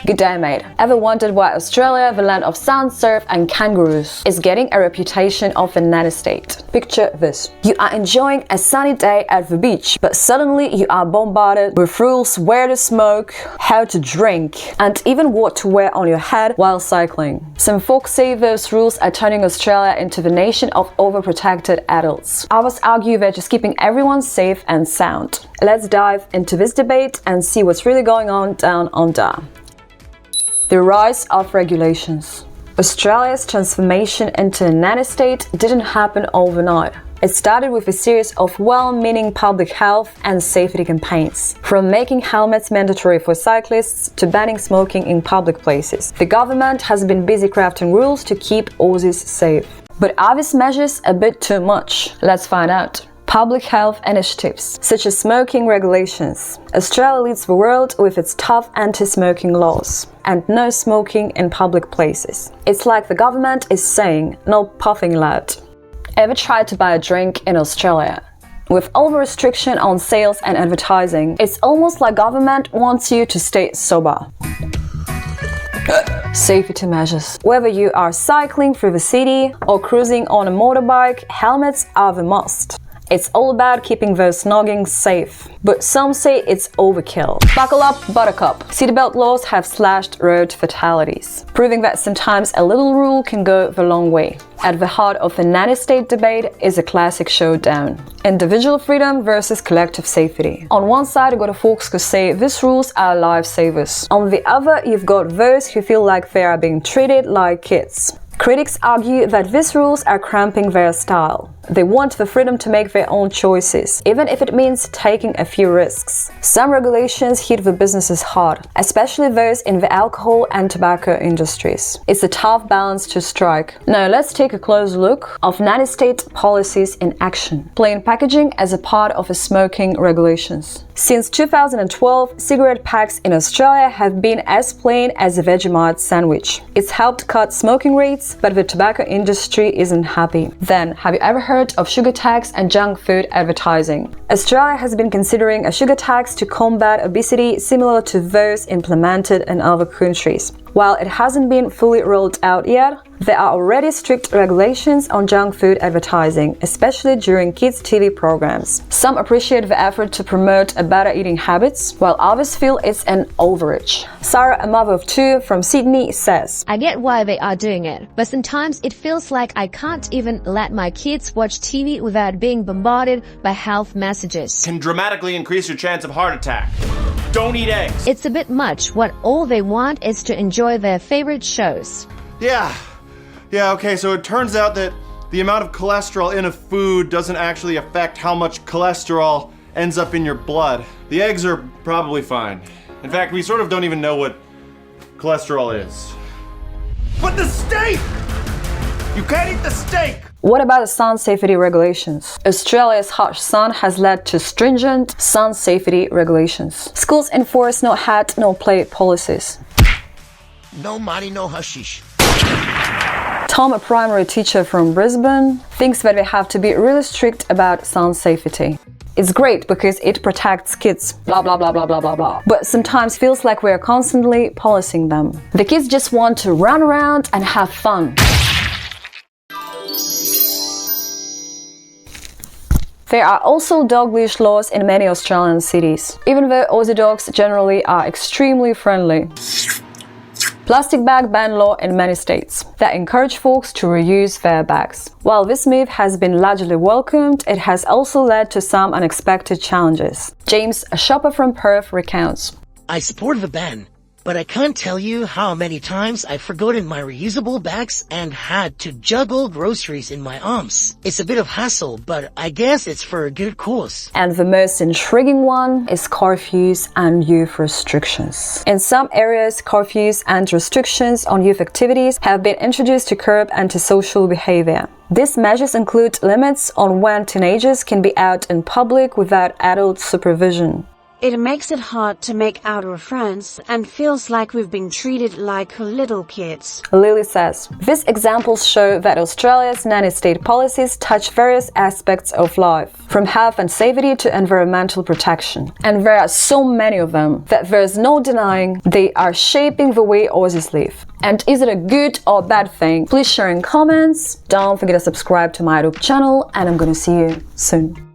Good day, mate. Ever wondered why Australia, the land of sun, surf and kangaroos, is getting a reputation of a nanny state? Picture this. You are enjoying a sunny day at the beach, but suddenly you are bombarded with rules where to smoke, how to drink, and even what to wear on your head while cycling. Some folks say those rules are turning Australia into the nation of overprotected adults. Others argue they're just keeping everyone safe and sound. Let's dive into this debate and see what's really going on down under. The rise of regulations. Australia's transformation into a nanny state didn't happen overnight. It started with a series of well-meaning public health and safety campaigns. From making helmets mandatory for cyclists to banning smoking in public places, the government has been busy crafting rules to keep Aussies safe. But are these measures a bit too much? Let's find out. Public health initiatives, such as smoking regulations. Australia leads the world with its tough anti-smoking laws and no smoking in public places. It's like the government is saying, no puffing lad. Ever tried to buy a drink in Australia? With all the restriction on sales and advertising, it's almost like government wants you to stay sober. Safety measures. Whether you are cycling through the city or cruising on a motorbike, helmets are the must. It's all about keeping those noggins safe, but some say it's overkill. Buckle up, buttercup. Seatbelt laws have slashed road fatalities, proving that sometimes a little rule can go the long way. At the heart of the nanny state debate is a classic showdown: individual freedom versus collective safety. On one side, you got folks who say these rules are lifesavers. On the other, you've got those who feel like they are being treated like kids. Critics argue that these rules are cramping their style. They want the freedom to make their own choices, even if it means taking a few risks. Some regulations hit the businesses hard, especially those in the alcohol and tobacco industries. It's a tough balance to strike. Now let's take a close look of nanny state policies in action. Plain packaging as a part of smoking regulations. Since 2012, cigarette packs in Australia have been as plain as a Vegemite sandwich. It's helped cut smoking rates, but the tobacco industry isn't happy. Then, have you ever heard of sugar tax and junk food advertising? Australia has been considering a sugar tax to combat obesity similar to those implemented in other countries. While it hasn't been fully rolled out yet, there are already strict regulations on junk food advertising, especially during kids' TV programs. Some appreciate the effort to promote better eating habits, while others feel it's an overreach. Sarah, a mother of two from Sydney, says, I get why they are doing it, but sometimes it feels like I can't even let my kids watch TV without being bombarded by health messages. Can dramatically increase your chance of heart attack. Don't eat eggs. It's a bit much when all they want is to enjoy their favorite shows. Yeah, okay, so it turns out that the amount of cholesterol in a food doesn't actually affect how much cholesterol ends up in your blood. The eggs are probably fine. In fact, we sort of don't even know what cholesterol is. But the steak! You can't eat the steak! What about the sun safety regulations? Australia's harsh sun has led to stringent sun safety regulations. Schools enforce no hat, no play policies. No money, no hashish. Tom, a primary teacher from Brisbane, thinks that they have to be really strict about sun safety. It's great because it protects kids, blah blah blah blah blah blah blah. But sometimes feels like we're constantly policing them. The kids just want to run around and have fun. There are also dog leash laws in many Australian cities, even though Aussie dogs generally are extremely friendly. Plastic bag ban law in many states that encourage folks to reuse their bags. While this move has been largely welcomed, it has also led to some unexpected challenges. James, a shopper from Perth, recounts. I supported the ban, but I can't tell you how many times I've forgotten my reusable bags and had to juggle groceries in my arms. It's a bit of hassle, but I guess it's for a good cause. And the most intriguing one is curfews and youth restrictions. In some areas, curfews and restrictions on youth activities have been introduced to curb antisocial behavior. These measures include limits on when teenagers can be out in public without adult supervision. It makes it hard to make our friends and feels like we've been treated like little kids. Lily says, these examples show that Australia's nanny state policies touch various aspects of life, from health and safety to environmental protection. And there are so many of them that there's no denying they are shaping the way Aussies live. And is it a good or bad thing? Please share in comments. Don't forget to subscribe to my YouTube channel, and I'm gonna see you soon.